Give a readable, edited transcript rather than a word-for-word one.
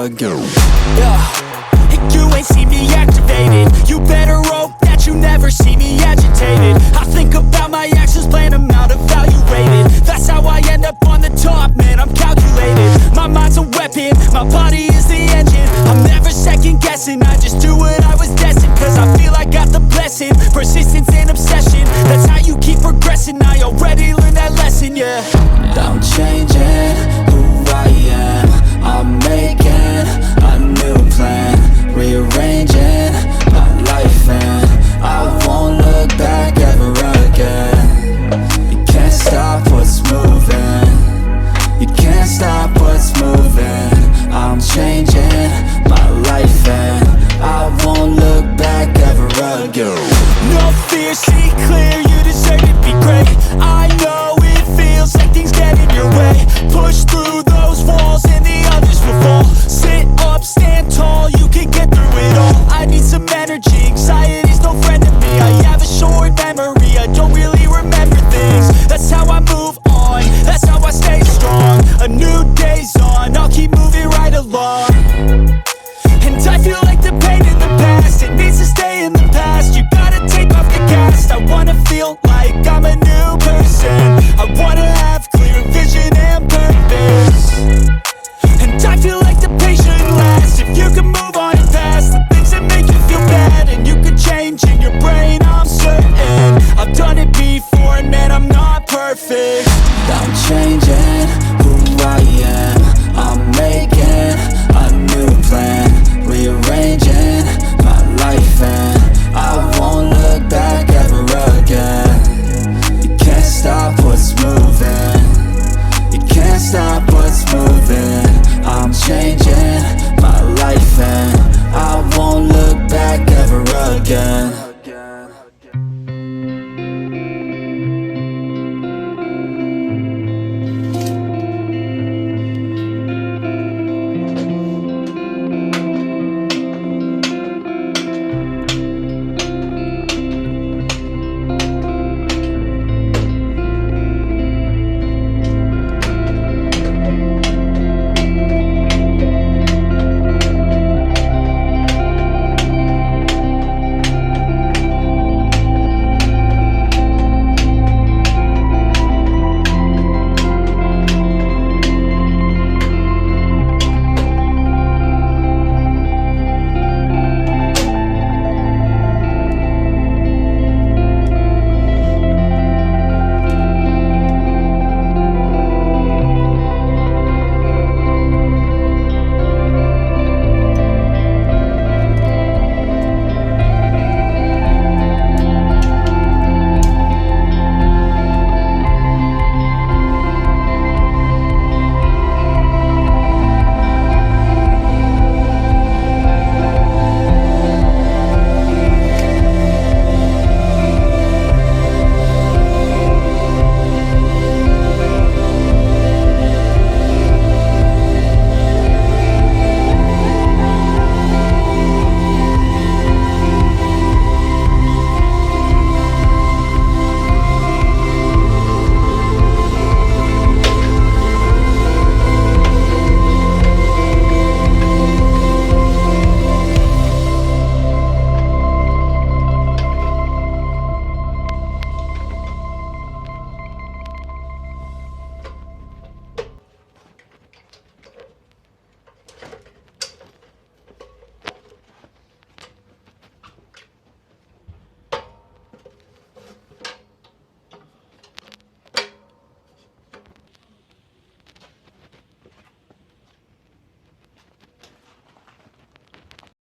again. And you ain't see me activated. You better hope that you never see me agitated. I think about my actions, plan them out, evaluated. That's how I end up on the top, man, I'm calculated. My mind's a weapon, my body is the engine. I'm never second guessing, I just do what I was destined. Cause I feel I got the blessing, persistence and obsession. That's how you keep progressing, I already learned that lesson, yeah. I'm changing who I am. I'm making a new plan, rearranging my life, and I won't look back ever again. You can't stop what's moving, you can't stop what's moving. I'm changing my life and I won't look back ever again. No fear, see clear.